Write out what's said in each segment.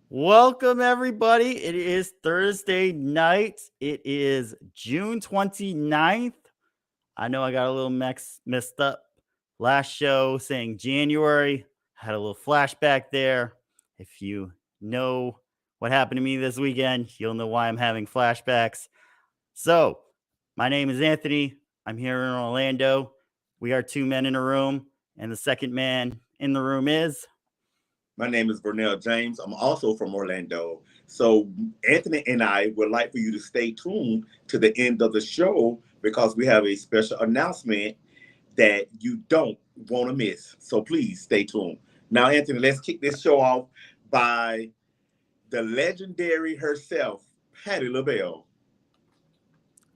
Welcome, everybody. It is Thursday night. It is June 29th. I know I got a little messed up last show saying January. Had a little flashback there. If you know what happened to me this weekend, you'll know why I'm having flashbacks. So, my name is Anthony. I'm here in Orlando. We are two men in a room, and the second man in the room is. My name is Vernell James. I'm also from Orlando. So Anthony and I would like for you to stay tuned to the end of the show because we have a special announcement that you don't want to miss. So please stay tuned. Now, Anthony, let's kick this show off by the legendary herself, Patti LaBelle.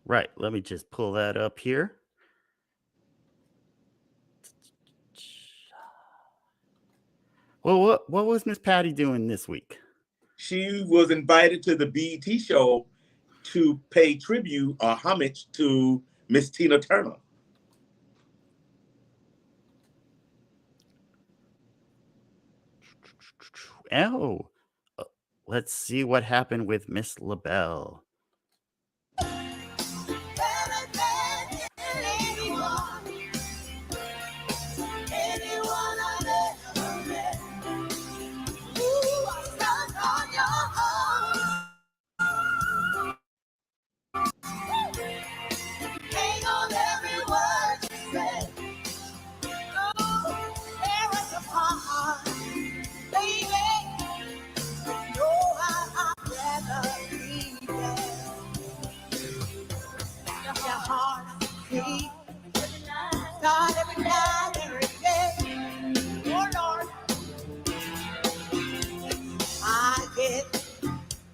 Right, let me just pull that up here. Well, what was Miss Patty doing this week? She was invited to the BET show to pay tribute or homage to Miss Tina Turner. Oh, let's see what happened with Miss LaBelle.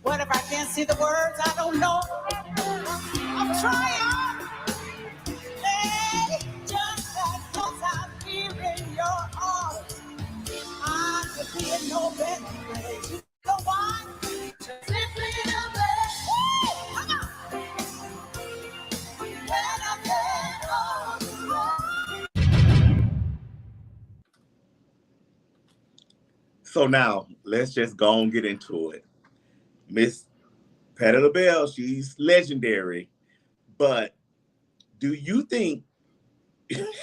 What if I can't see the words? I don't know. I'm trying. Hey, just because I'm here in your arms, I could be in no better place. You know why? Simply the best. Come on. When I get So now let's just go and get into it. Miss Patti LaBelle, she's legendary, but do you think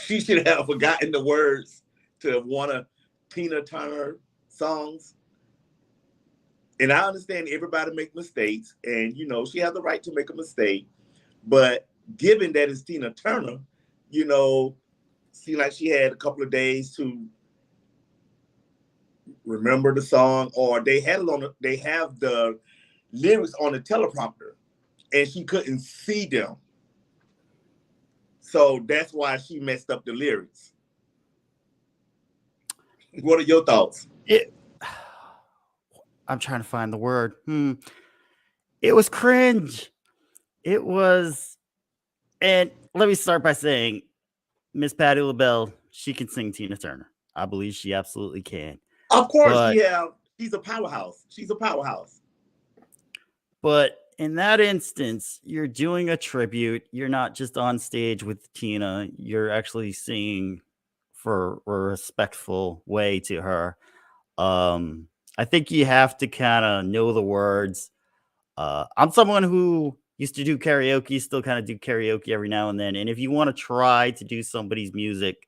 she should have forgotten the words to one of Tina Turner songs? And I understand everybody make mistakes, and she has the right to make a mistake. But given that it's Tina Turner, seemed like she had a couple of days to remember the song, or they have the lyrics on the teleprompter, and she couldn't see them. So that's why she messed up the lyrics. What are your thoughts? I'm trying to find the word. It was cringe. It was, and let me start by saying, Miss Patti LaBelle, she can sing Tina Turner. I believe she absolutely can. Of course, she's a powerhouse. She's a powerhouse. But in that instance, you're doing a tribute. You're not just on stage with Tina. You're actually singing for a respectful way to her. I think you have to kind of know the words. I'm someone who used to do karaoke, still kind of do karaoke every now and then. And if you want to try to do somebody's music,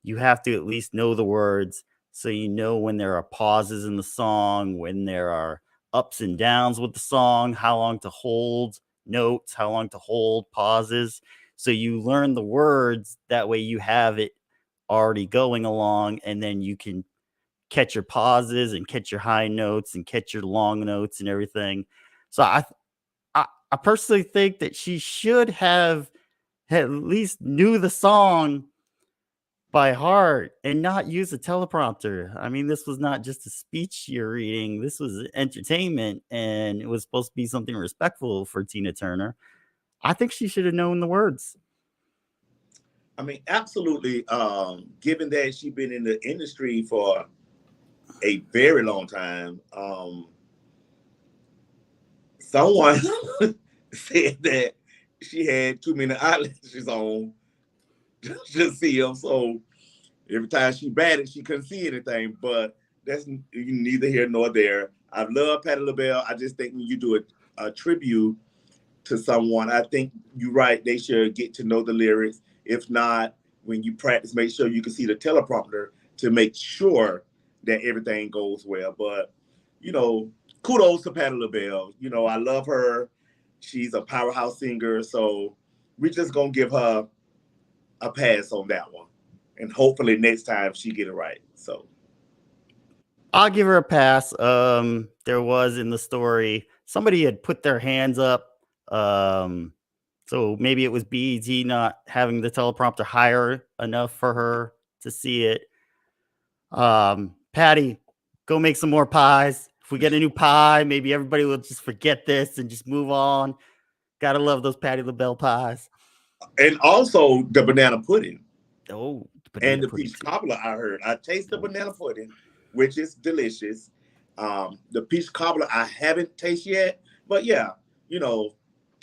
you have to at least know the words so you know when there are pauses in the song, when there are ups and downs with the song, how long to hold notes, how long to hold pauses. So you learn the words. That way you have it already going along, and then you can catch your pauses and catch your high notes and catch your long notes and everything. So I personally think that she should have at least knew the song by heart and not use a teleprompter. I mean, this was not just a speech you're reading. This was entertainment, and it was supposed to be something respectful for Tina Turner. I think she should have known the words. I mean, absolutely. Given that she's been in the industry for a very long time, someone said that she had too many eyelashes on to see them. So every time she batted, she couldn't see anything. But that's neither here nor there. I love Patti LaBelle. I just think when you do a tribute to someone, I think you're right. They should get to know the lyrics. If not, when you practice, make sure you can see the teleprompter to make sure that everything goes well. But, kudos to Patti LaBelle. I love her. She's a powerhouse singer. So we're just going to give her a pass on that one. And hopefully next time she get it right. So I'll give her a pass. There was in the story somebody had put their hands up. So maybe it was BET not having the teleprompter higher enough for her to see it. Patty, go make some more pies. If we get a new pie, maybe everybody will just forget this and just move on. Gotta love those Patti LaBelle pies. And also the banana pudding. Oh, and the peach cobbler. I taste the banana pudding, which is delicious. The peach cobbler I haven't tasted yet, but yeah,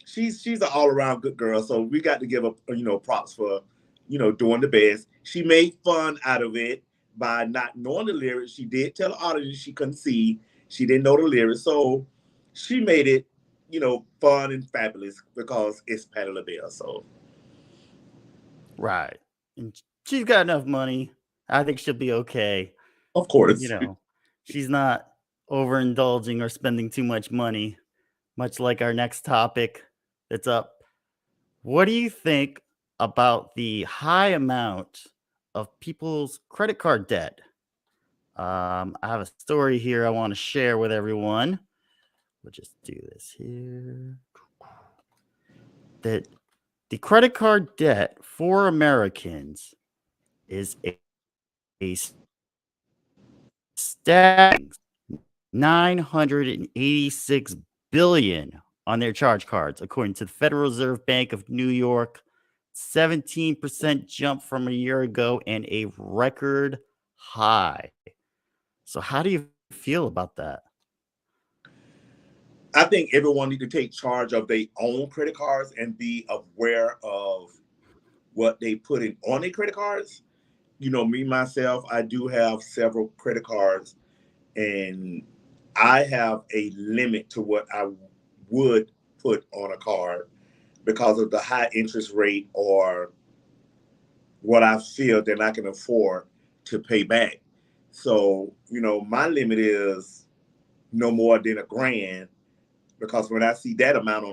she's an all around good girl. So we got to give her props for doing the best. She made fun out of it by not knowing the lyrics. She did tell the audience she couldn't see. She didn't know the lyrics, so she made it fun and fabulous because it's Patti LaBelle. So right. And she's got enough money. I think she'll be okay. Of course. She's not overindulging or spending too much money, much like our next topic that's up. What do you think about the high amount of people's credit card debt? I have a story here I want to share with everyone. We'll just do this here. That the credit card debt for Americans is a staggering $986 billion on their charge cards, according to the Federal Reserve Bank of New York. 17% jump from a year ago and a record high. So how do you feel about that? I think everyone needs to take charge of their own credit cards and be aware of what they put in on their credit cards. Me, myself, I do have several credit cards, and I have a limit to what I would put on a card because of the high interest rate or what I feel that I can afford to pay back. So, my limit is no more than $1,000, because when I see that amount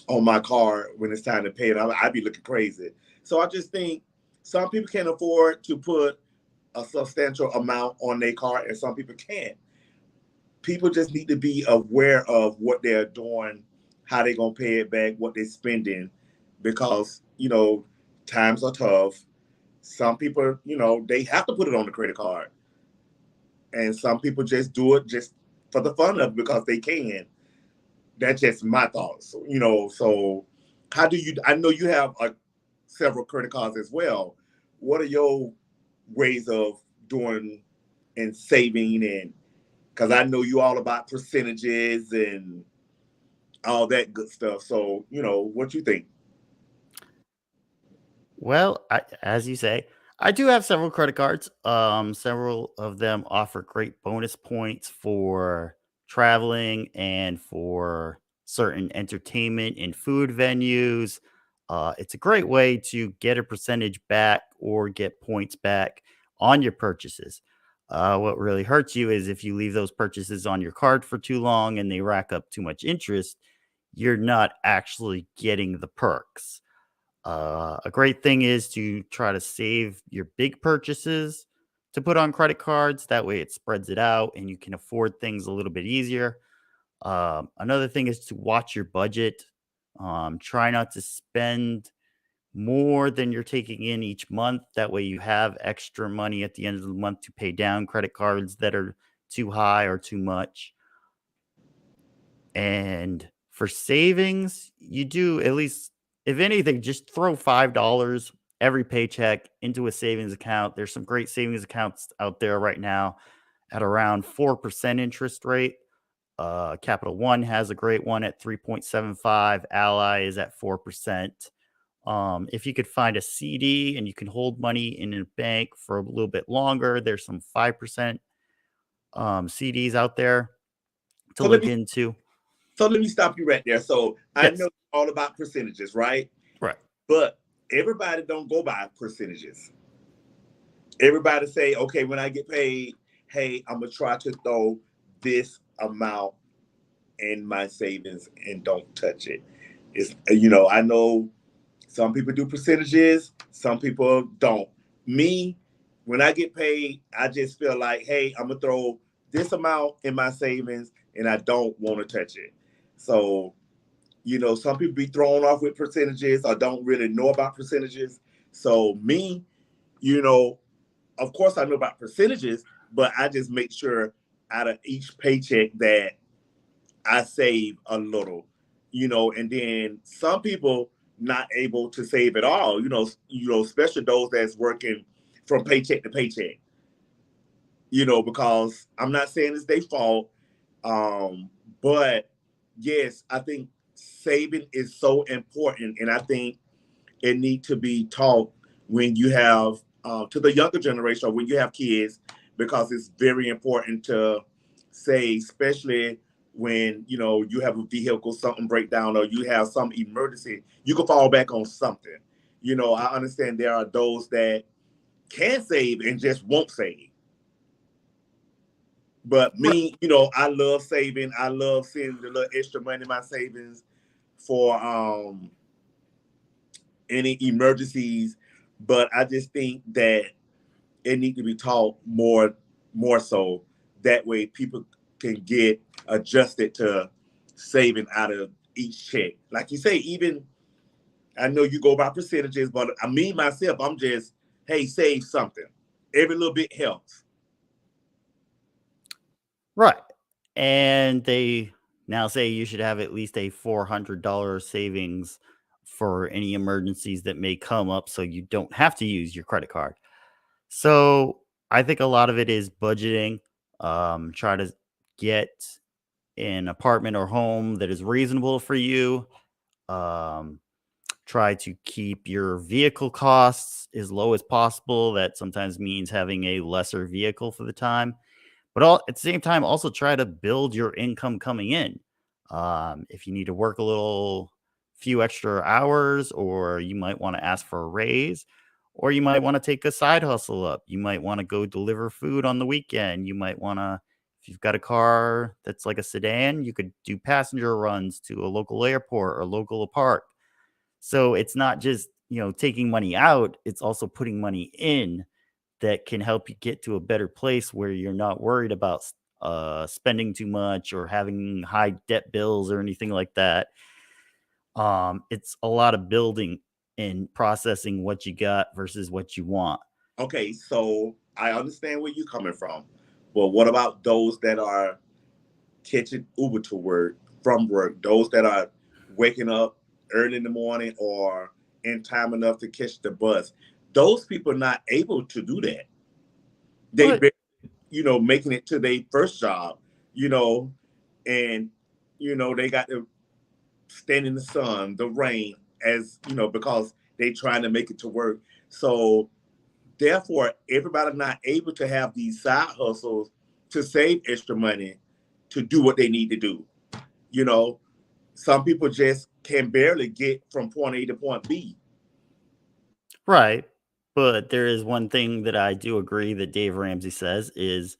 on my card when it's time to pay it, I'd be looking crazy. So I just think some people can afford to put a substantial amount on their card and some people can't. People just need to be aware of what they're doing, how they're going to pay it back, what they're spending, because, times are tough. Some people, they have to put it on the credit card. And some people just do it just for the fun of it because they can. That's just my thoughts. So how do you, I know you have several credit cards as well. What are your ways of doing and saving? And because I know you all about percentages and all that good stuff. So, what you think? Well, as you say, I do have several credit cards. Several of them offer great bonus points for traveling and for certain entertainment and food venues. It's a great way to get a percentage back or get points back on your purchases. What really hurts you is if you leave those purchases on your card for too long and they rack up too much interest, you're not actually getting the perks. A great thing is to try to save your big purchases to put on credit cards. That way it spreads it out and you can afford things a little bit easier. Another thing is to watch your budget. Try not to spend more than you're taking in each month. That way you have extra money at the end of the month to pay down credit cards that are too high or too much. And for savings, you do at least, if anything, just throw $5 every paycheck into a savings account. There's some great savings accounts out there right now at around 4% interest rate. Capital One has a great one at 3.75. Ally is at 4%. If you could find a CD and you can hold money in a bank for a little bit longer, there's some 5% CDs out there to So let look me into. so let me stop you right there. So I Yes. know all about percentages, right? Right. But everybody don't go by percentages. Everybody say, okay, when I get paid, hey, I'm gonna try to throw this amount in my savings and don't touch it. It's I know some people do percentages, some people don't. Me, when I get paid, I just feel like, hey, I'm gonna throw this amount in my savings and I don't want to touch it. So, some people be thrown off with percentages or don't really know about percentages. So me, you know, of course I know about percentages, but I just make sure out of each paycheck that I save a little, and then some people not able to save at all, especially those that's working from paycheck to paycheck, because I'm not saying it's their fault. But yes, I think saving is so important. And I think it need to be taught when you have to the younger generation or when you have kids, because it's very important to say, especially when you have a vehicle, something break down, or you have some emergency, you can fall back on something. I understand there are those that can save and just won't save. But Right. me, I love saving. I love seeing the little extra money in my savings for any emergencies. But I just think that it needs to be taught more so. That way people can get adjusted to saving out of each check. Like you say, even I know you go by percentages, but I mean myself, I'm just, hey, save something. Every little bit helps. Right. And they now say you should have at least a $400 savings for any emergencies that may come up so you don't have to use your credit card. So I think a lot of it is budgeting. Try to get an apartment or home that is reasonable for you. Um, Try to keep your vehicle costs as low as possible. That sometimes means having a lesser vehicle for the time, but at the same time, also try to build your income coming in. If you need to work a few extra hours, or you might want to ask for a raise, or you might want to take a side hustle up. You might want to go deliver food on the weekend. You might want to, if you've got a car that's like a sedan, you could do passenger runs to a local airport or local park. So it's not just, taking money out, it's also putting money in that can help you get to a better place where you're not worried about spending too much or having high debt bills or anything like that. It's a lot of building and processing what you got versus what you want. Okay, so I understand where you're coming from. But what about those that are catching Uber to work from work, those that are waking up early in the morning or in time enough to catch the bus? Those people are not able to do that. They, But making it to their first job, you know, and they got to stand in the sun, the rain, as because they trying to make it to work. So therefore, everybody not able to have these side hustles to save extra money to do what they need to do. You know, some people just can barely get from point A to point B. right. But there is one thing that I do agree that Dave Ramsey says is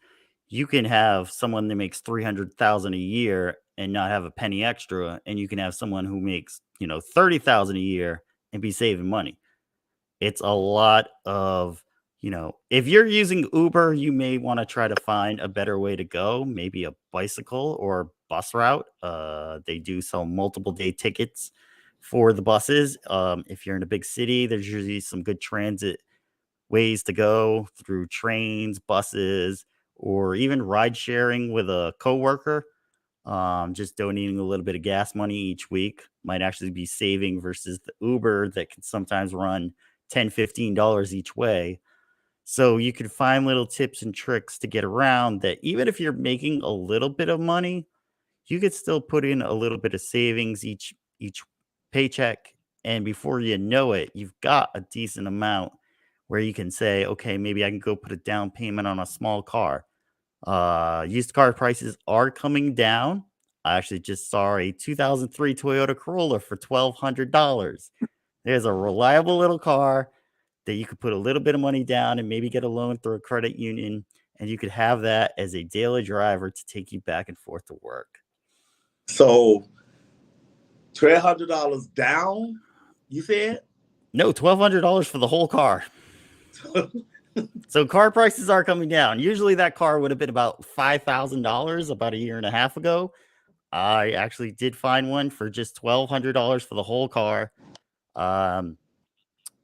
you can have someone that makes 300,000 a year and not have a penny extra, and you can have someone who makes, 30,000 a year and be saving money. It's a lot of, if you're using Uber, you may want to try to find a better way to go, maybe a bicycle or bus route. They do sell multiple day tickets for the buses. If you're in a big city, there's usually some good transit ways to go through trains, buses, or even ride sharing with a coworker. Just donating a little bit of gas money each week might actually be saving versus the Uber that can sometimes run $10, $15 each way. So you could find little tips and tricks to get around that. Even if you're making a little bit of money, you could still put in a little bit of savings each paycheck And before you know it, you've got a decent amount where you can say, okay, maybe I can go put a down payment on a small car. Used car prices are coming down. I actually just saw a 2003 Toyota Corolla for $1,200. There's a reliable little car that you could put a little bit of money down and maybe get a loan through a credit union, and you could have that as a daily driver to take you back and forth to work. So $1,200 down, you said? No, $1,200 for the whole car. So car prices are coming down. Usually that car would have been about $5,000 about a year and a half ago. I actually did find one for just $1,200 for the whole car.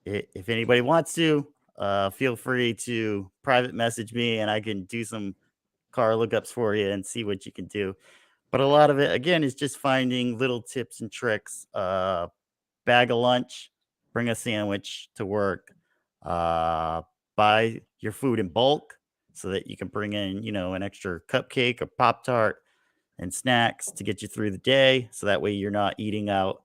If anybody wants to, feel free to private message me and I can do some car lookups for you and see what you can do. But a lot of it, again, is just finding little tips and tricks. Bag a lunch, bring a sandwich to work, buy your food in bulk so that you can bring in, an extra cupcake or Pop-Tart and snacks to get you through the day. So that way you're not eating out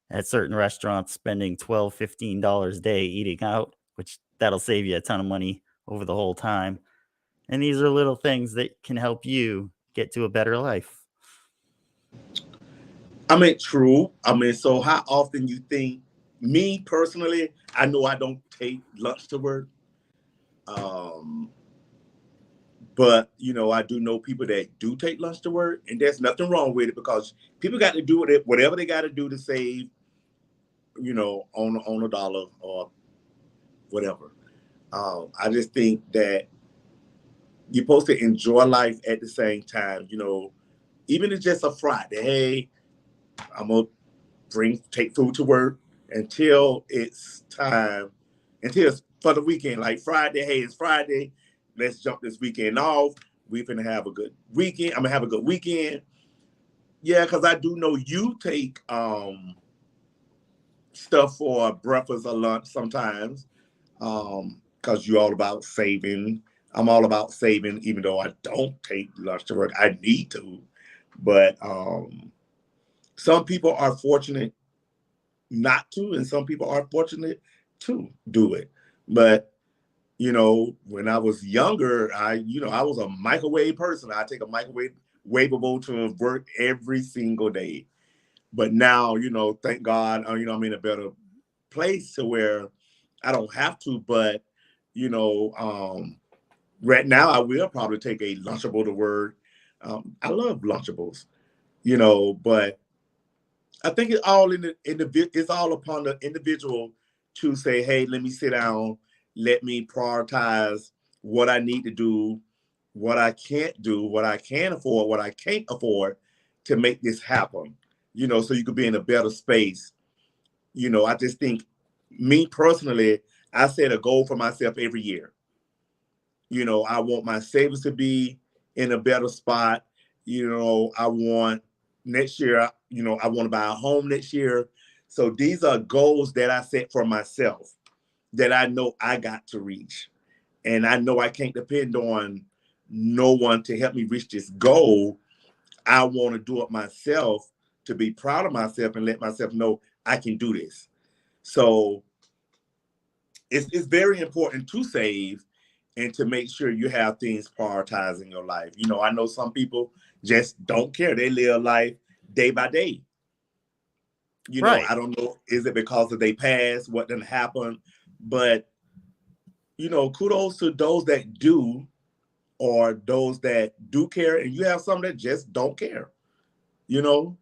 at certain restaurants, spending $12, $15 a day eating out, which that'll save you a ton of money over the whole time. And these are little things that can help you get to a better life. I mean, true. I mean, so how often you think, me personally, I know I don't take lunch to work. But, I do know people that do take lunch to work, and there's nothing wrong with it because people got to do whatever they got to do to save, on a dollar or whatever. I just think that you're supposed to enjoy life at the same time, even if it's just a Friday. Hey, I'm going to take food to work until it's for the weekend. Like Friday, hey, it's Friday. Let's jump this weekend off. We're going to have a good weekend. I'm going to have a good weekend. Yeah, because I do know you take stuff for breakfast or lunch sometimes because you're all about saving. I'm all about saving, even though I don't take lunch to work. I need to. But some people are fortunate not to, and some people are fortunate to do it. But when I was younger, I was a microwave person. I take a microwavable to work every single day. But now, thank God, I'm in a better place to where I don't have to. But, right now I will probably take a Lunchable to work. I love Lunchables, but I think it's all it's all upon the individual to say, hey, let me sit down. Let me prioritize what I need to do, what I can't do, what I can afford, what I can't afford to make this happen, so you could be in a better space. I just think, me personally, I set a goal for myself every year. I want my savings to be in a better spot. I want next year, I want to buy a home next year. So these are goals that I set for myself that I know I got to reach. And I know I can't depend on no one to help me reach this goal. I want to do it myself to be proud of myself and let myself know I can do this. So it's very important to save and to make sure you have things prioritized in your life. I know some people just don't care. They live life day by day. Right. I don't know, is it because of they past, what didn't happen? But, kudos to those that do, or those that do care, and you have some that just don't care, It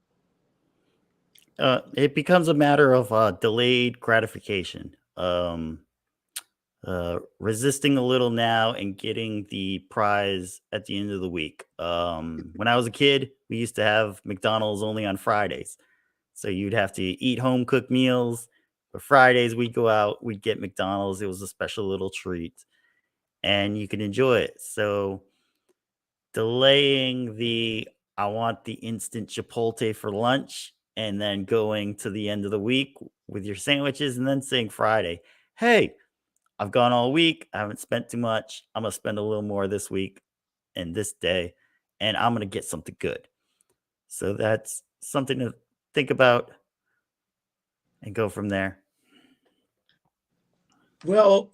becomes a matter of delayed gratification. Resisting a little now and getting the prize at the end of the week. When I was a kid, we used to have McDonald's only on Fridays. So you'd have to eat home cooked meals. But Fridays, we'd go out, we'd get McDonald's. It was a special little treat and you could enjoy it. So delaying I want the instant Chipotle for lunch and then going to the end of the week with your sandwiches and then saying Friday, hey, I've gone all week. I haven't spent too much. I'm going to spend a little more this week and this day, and I'm going to get something good. So that's something to think about. and go from there. Well,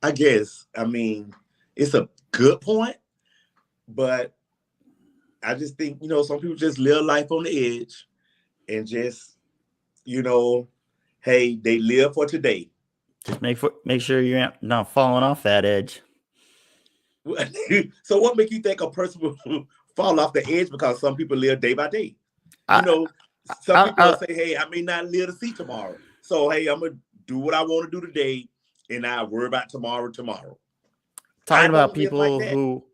I guess, I mean, it's a good point, but I just think, some people just live life on the edge and just, hey, they live for today. Just make sure you're not falling off that edge. So what make you think a person will fall off the edge? Because some people live day by day. Some people say, hey, I may not live to see tomorrow. So, hey, I'm going to do what I want to do today and I worry about tomorrow. Talking about people who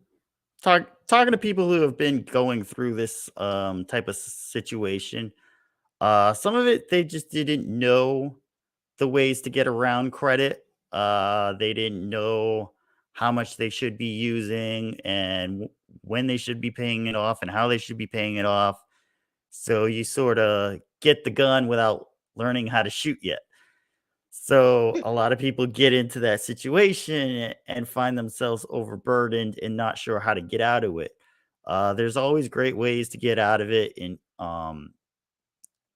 talking to people who have been going through this type of situation. Some of it, they just didn't know the ways to get around credit. They didn't know how much they should be using and when they should be paying it off and how they should be paying it off. So you sort of get the gun without learning how to shoot yet. So a lot of people get into that situation and find themselves overburdened and not sure how to get out of it. There's always great ways to get out of it, and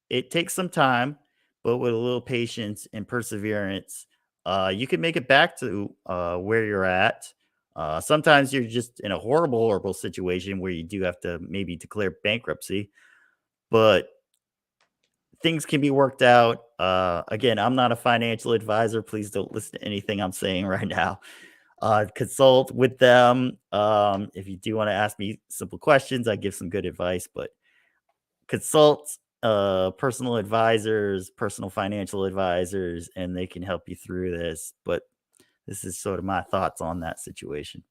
it takes some time, but with a little patience and perseverance, you can make it back to where you're at. Sometimes you're just in a horrible situation where you do have to maybe declare bankruptcy, but things can be worked out. Again, I'm not a financial advisor. Please don't listen to anything I'm saying right now. Consult with them. If you do want to ask me simple questions, I give some good advice, but consult personal advisors, personal financial advisors, and they can help you through this. But this is sort of my thoughts on that situation.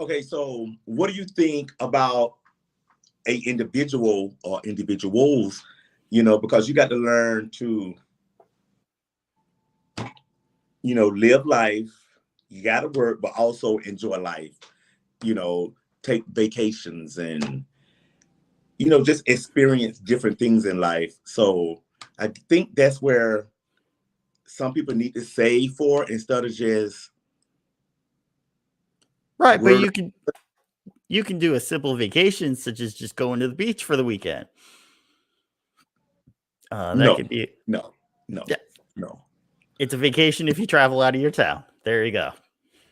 Okay, so what do you think about a individual or individuals, because you got to learn to, live life. You got to work, but also enjoy life, take vacations and, just experience different things in life. So I think that's where some people need to save for instead of just. Right, but you can do a simple vacation such as just going to the beach for the weekend. That could be no. It's a vacation if you travel out of your town. There you go.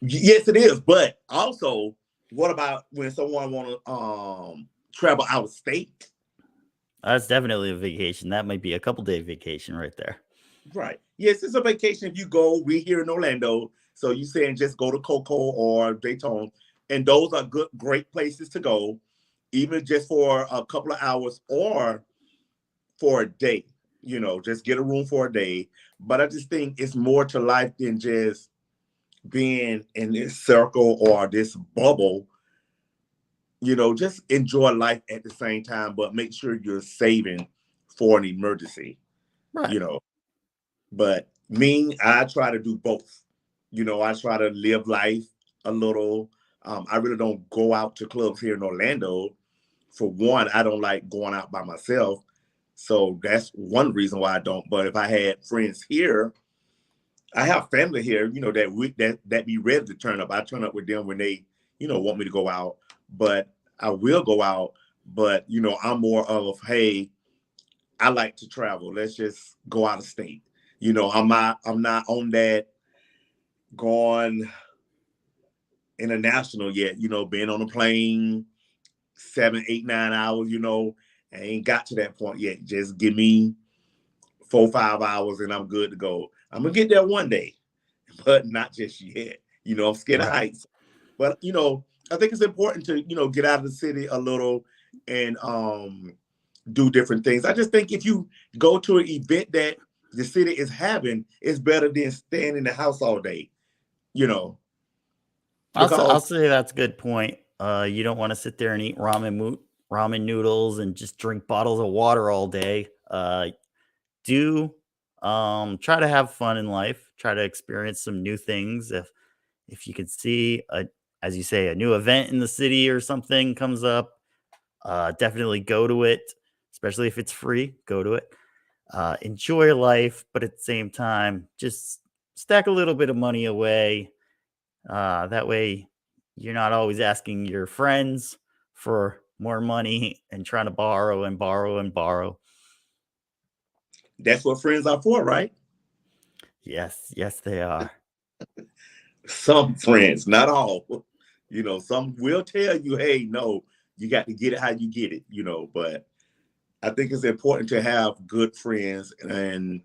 Yes, it is. But also, what about when someone want to travel out of state? That's definitely a vacation. That might be a couple-day vacation right there. Right. Yes, it's a vacation if you go. We're here in Orlando. So you saying just go to Coco or Daytona. And those are great places to go, even just for a couple of hours or for a day. Just get a room for a day. But I just think it's more to life than just being in this circle or this bubble. Just enjoy life at the same time, but make sure you're saving for an emergency. Right. But I try to do both. I try to live life a little. I really don't go out to clubs here in Orlando. For one, I don't like going out by myself. So that's one reason why I don't. But if I had friends here, I have family here, that be ready to turn up. I turn up with them when they, want me to go out. But I will go out. But, I'm more of, hey, I like to travel. Let's just go out of state. I'm not on that going international yet, being on a plane 7, 8, 9 hours, I ain't got to that point yet. Just give me 4, 5 hours and I'm good to go. I'm gonna get there one day, but not just yet. I'm scared of heights. But I think it's important to, get out of the city a little and do different things. I just think if you go to an event that the city is having, it's better than staying in the house all day. I'll say that's a good point. You don't want to sit there and eat ramen noodles and just drink bottles of water all day. Try to have fun in life. Try to experience some new things. If you could see as you say, a new event in the city or something comes up, definitely go to it. Especially if it's free, go to it. Enjoy life, but at the same time, just stack a little bit of money away. That way, you're not always asking your friends for more money and trying to borrow and borrow and borrow. That's what friends are for, right? Yes, yes, they are. Some friends, not all. Some will tell you, hey, no, you got to get it how you get it, but I think it's important to have good friends and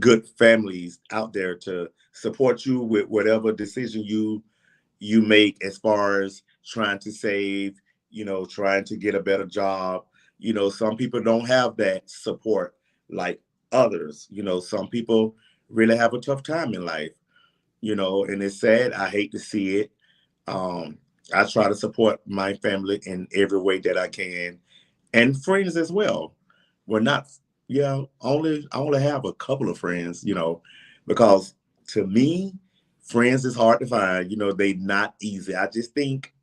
good families out there to support you with whatever decision you make as far as trying to save, trying to get a better job. Some people don't have that support like others. Some people really have a tough time in life, and it's sad. I hate to see it. Um, I try to support my family in every way that I can, and friends as well. We're not, I only have a couple of friends, because to me, friends is hard to find. They not easy. I just think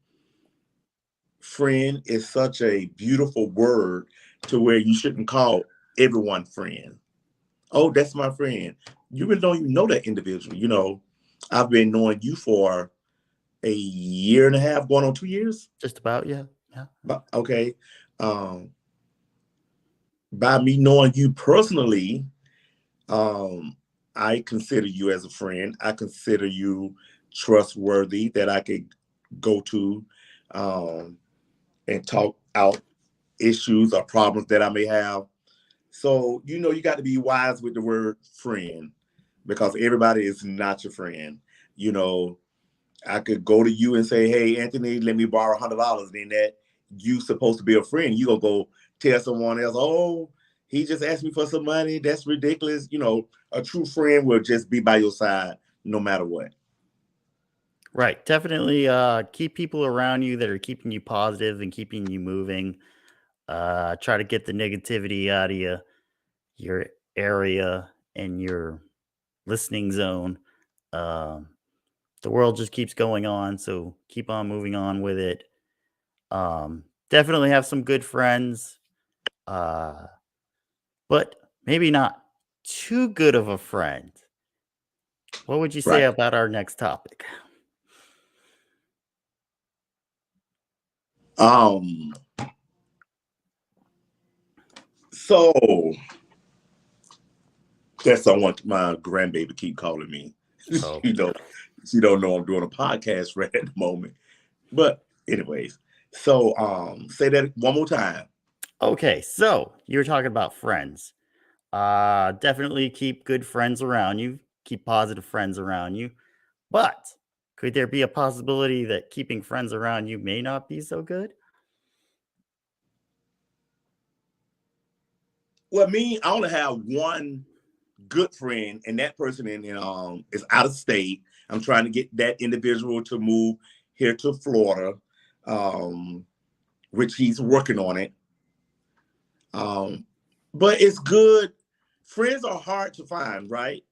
friend is such a beautiful word to where you shouldn't call everyone friend. Oh, that's my friend. You really don't even know that individual. I've been knowing you for a year and a half, going on 2 years. Just about, yeah. Yeah. But okay. Um, by me knowing you personally, um, I consider you as a friend. I consider you trustworthy that I could go to um, and talk out issues or problems that I may have. So, you got to be wise with the word friend because everybody is not your friend. You know, I could go to you and say, "Hey, Anthony, let me borrow $100." Then that you supposed to be a friend, you gonna go tell someone else, "Oh, he just asked me for some money. That's ridiculous." A true friend will just be by your side no matter what. Right. Definitely keep people around you that are keeping you positive and keeping you moving. Try to get the negativity out of your area and your listening zone. Um, the world just keeps going on, so keep on moving on with it. Definitely have some good friends, uh, but maybe not too good of a friend. What would you say Right. about our next topic? Um. So that's someone my grandbaby keep calling me. Oh, you know, she don't know I'm doing a podcast right at the moment. But anyways, so say that one more time. okay. So you were talking about friends. Definitely keep good friends around you. Keep positive friends around you. But could there be a possibility that keeping friends around you may not be so good? Well, me, I only have one good friend, and that person is out of state. I'm trying to get that individual to move here to Florida, um, which he's working on it. Um, but it's good. Friends are hard to find, right?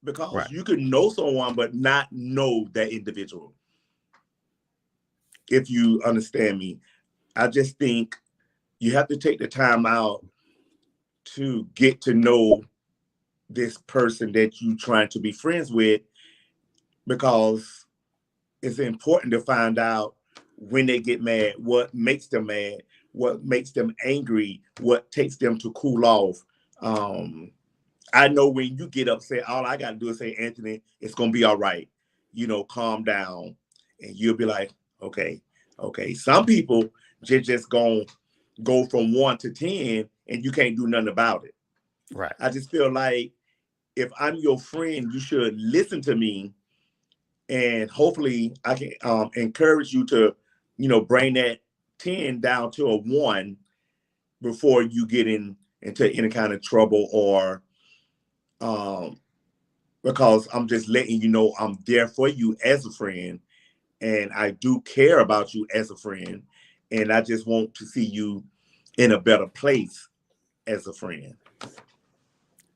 Because Right. you can know someone but not know that individual. If you understand me, I just think you have to take the time out to get to know this person that you trying to be friends with because it's important to find out when they get mad, what makes them mad, what makes them angry, what takes them to cool off. Um, I know when you get upset, all I got to do is say, Anthony, it's going to be all right. Calm down. And you'll be like, okay, okay. Some people just going to go from 1 to 10 and you can't do nothing about it. Right. I just feel like if I'm your friend, you should listen to me and hopefully I can encourage you to, bring that 10 down to a 1 before you get into any kind of trouble or um, because I'm just letting you know I'm there for you as a friend and I do care about you as a friend and I just want to see you in a better place as a friend.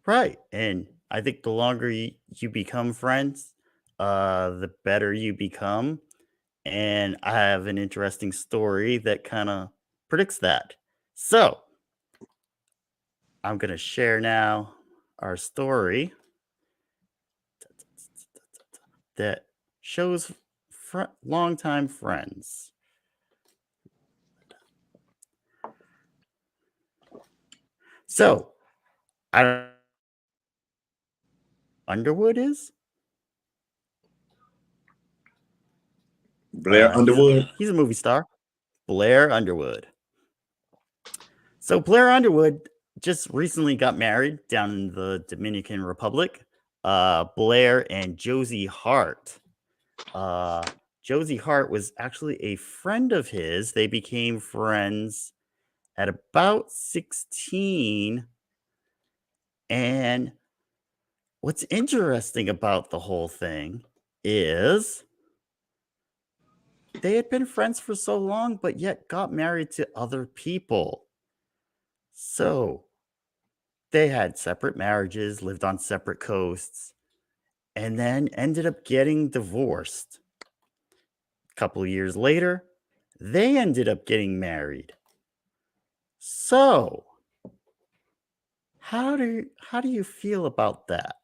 Right. And I think the longer you become friends, the better you become. And I have an interesting story that kind of predicts that. So I'm going to share now our story that shows longtime friends. So I don't Underwood is? Blair Underwood. He's a movie star. Blair Underwood. So Blair Underwood just recently got married down in the Dominican Republic. Blair and Josie Hart. Josie Hart was actually a friend of his. They became friends at about 16. And what's interesting about the whole thing is they had been friends for so long, but yet got married to other people. So they had separate marriages, lived on separate coasts, and then ended up getting divorced. A couple of years later, they ended up getting married. So, how do you feel about that?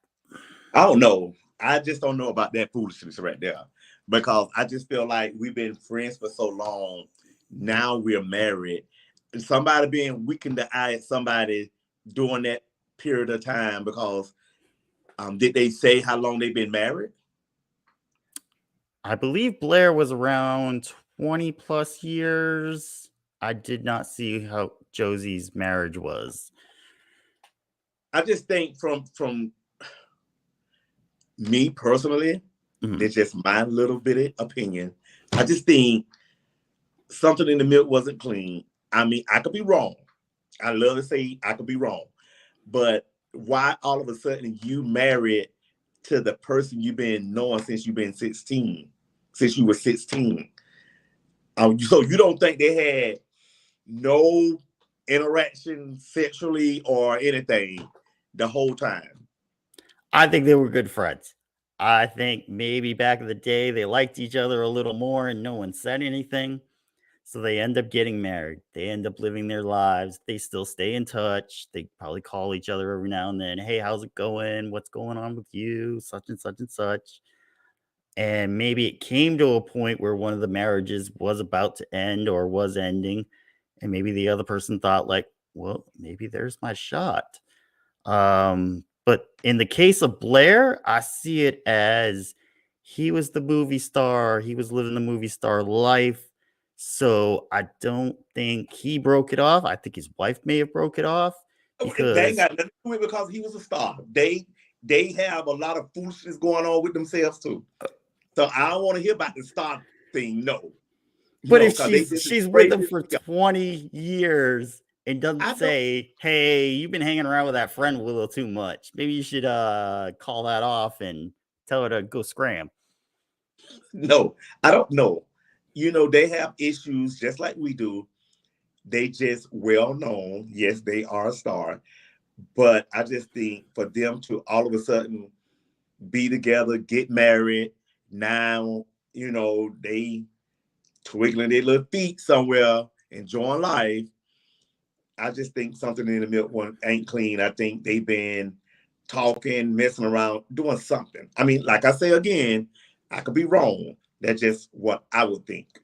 I don't know. I just don't know about that foolishness right there, because I just feel like we've been friends for so long. Now we're married. And somebody being weakened the eye at somebody during that period of time, because did they say how long they've been married? I believe Blair was around 20 plus years. I did not see how Josie's marriage was. I just think from me personally, it's just my little bit of opinion. I just think something in the milk wasn't clean. I mean, I could be wrong. I love to say I could be wrong. But why all of a sudden you married to the person you've been knowing since you've been 16, since you were 16? So you don't think they had no interaction sexually or anything the whole time? I think they were good friends. I think maybe back in the day they liked each other a little more and no one said anything. So they end up getting married. They end up living their lives. They still stay in touch. They probably call each other every now and then. Hey, how's it going? What's going on with you? Such and such and such. And maybe it came to a point where one of the marriages was about to end or was ending. And maybe the other person thought, like, well, maybe there's my shot. But in the case of Blair, I see it as he was the movie star. He was living the movie star life. So I don't think he broke it off. I think his wife may have broke it off. Because they ain't got nothing to do with it, because he was a star. They have a lot of foolishness going on with themselves too. So I don't want to hear about the star thing. No. But if she's with him for 20 years and doesn't say, hey, you've been hanging around with that friend a little too much, maybe you should call that off and tell her to go scram. No, I don't know. You know, they have issues just like we do. They just well known. Yes, they are a star. But I just think for them to all of a sudden be together, get married, now, you know, they twiggling their little feet somewhere, enjoying life. I just think something in the milk one ain't clean. I think they've been talking, messing around, doing something. I mean, like I say again, I could be wrong. That's just what I would think.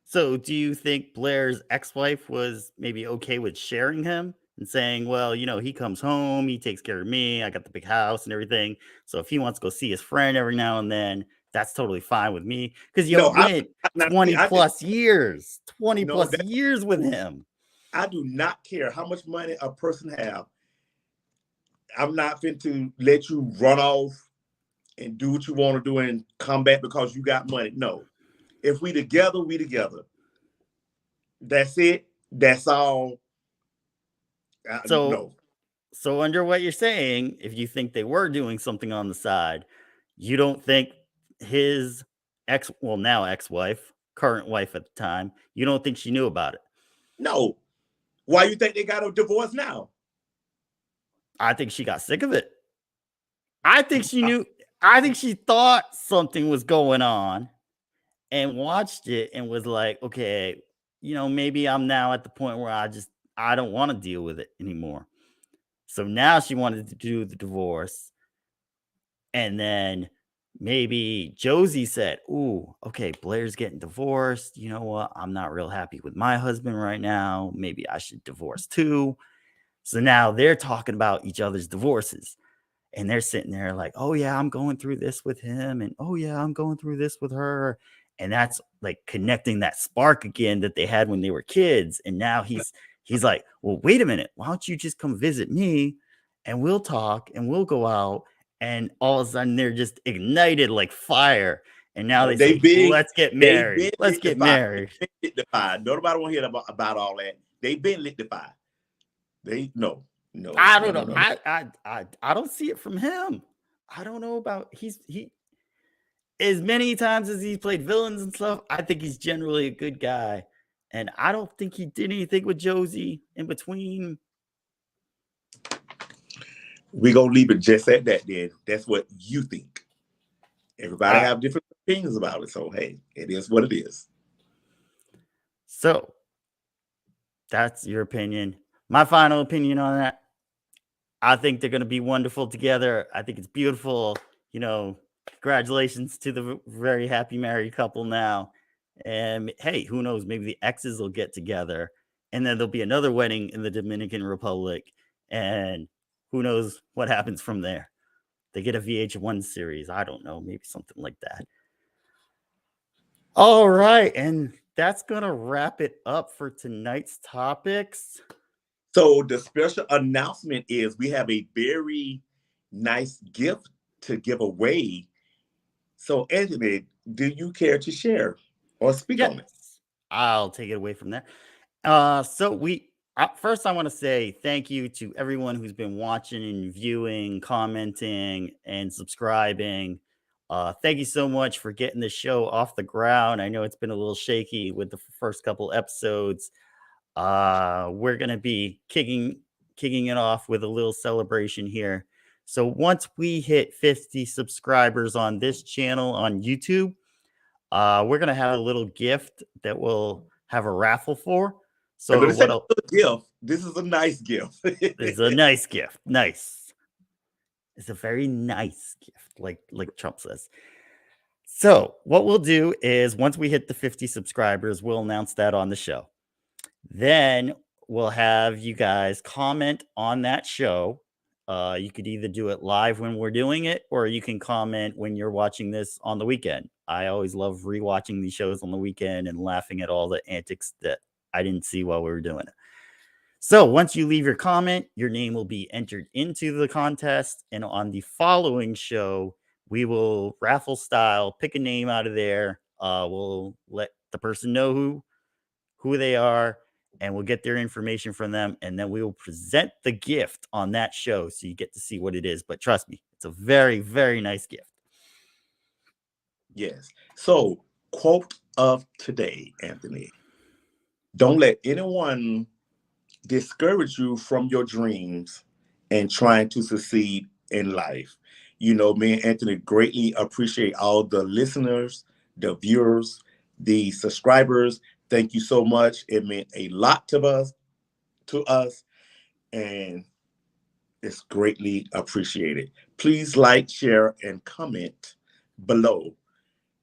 So do you think Blair's ex-wife was maybe okay with sharing him and saying, well, you know, he comes home, he takes care of me, I got the big house and everything. So if he wants to go see his friend every now and then, that's totally fine with me. Because you went 20 plus years with him. I do not care how much money a person have. I'm not fin to let you run off and do what you want to do and come back because you got money. No. If we together, we together. That's it. That's all. No. So under what you're saying, if you think they were doing something on the side, you don't think his now ex-wife, current wife at the time, you don't think she knew about it? No. Why you think they got a divorce now? I think she got sick of it. I think she knew. I think she thought something was going on and watched it and was like, okay, you know, maybe I'm now at the point where I don't want to deal with it anymore. So now she wanted to do the divorce. And then maybe Josie said, ooh, okay, Blair's getting divorced. You know what? I'm not real happy with my husband right now. Maybe I should divorce too. So now they're talking about each other's divorces. And they're sitting there like, oh yeah, I'm going through this with him, and oh yeah, I'm going through this with her. And that's like connecting that spark again that they had when they were kids. And now he's like, well, wait a minute, why don't you just come visit me and we'll talk and we'll go out. And all of a sudden they're just ignited like fire. And now they say, let's get married. Let's get married. Lictified. Nobody want to hear about all that. They've been lictified. No. I don't know. I don't see it from him. I don't know about he as many times as he's played villains and stuff. I think he's generally a good guy, and I don't think he did anything with Josie in between. We're gonna leave it just at that. Then that's what you think. Everybody have different opinions about it. So hey, it is what it is. So that's your opinion. My final opinion on that. I think they're going to be wonderful together. I think it's beautiful. You know, congratulations to the very happy married couple now. And hey, who knows? Maybe the exes will get together and then there'll be another wedding in the Dominican Republic. And who knows what happens from there? They get a VH1 series. I don't know. Maybe something like that. All right. And that's going to wrap it up for tonight's topics. So the special announcement is we have a very nice gift to give away. So Anthony, do you care to share or speak on it? I'll take it away from there. So first I want to say thank you to everyone who's been watching and viewing, commenting, and subscribing. Thank you so much for getting the show off the ground. I know it's been a little shaky with the first couple episodes. We're gonna be kicking it off with a little celebration here. So once we hit 50 subscribers on this channel on YouTube, we're gonna have a little gift that we'll have a raffle for. So gift. This is a nice gift. It's a nice gift. Nice. It's a very nice gift, like Trump says. So what we'll do is once we hit the 50 subscribers, we'll announce that on the show. Then we'll have you guys comment on that show. You could either do it live when we're doing it, or you can comment when you're watching this on the weekend. I always love rewatching these shows on the weekend and laughing at all the antics that I didn't see while we were doing it. So once you leave your comment, your name will be entered into the contest. And on the following show, we will raffle style pick a name out of there. We'll let the person know who they are, and we'll get their information from them, and then we will present the gift on that show so you get to see what it is. But trust me, it's a very, very nice gift. Yes. So, quote of today, Anthony. Don't let anyone discourage you from your dreams and trying to succeed in life. You know, me and Anthony greatly appreciate all the listeners, the viewers, the subscribers. Thank you so much. It meant a lot to us, and it's greatly appreciated. Please like, share, and comment below.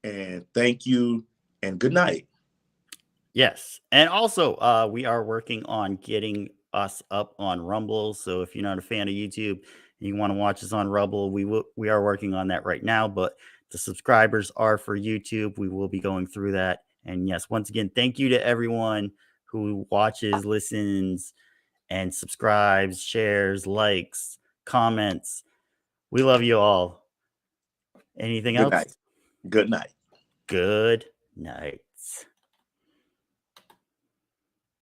And thank you, and good night. Yes. And also, we are working on getting us up on Rumble. So if you're not a fan of YouTube and you want to watch us on Rumble, we are working on that right now. But the subscribers are for YouTube. We will be going through that. And yes, once again, thank you to everyone who watches, listens, and subscribes, shares, likes, comments. We love you all. Anything else? Good night. Good night.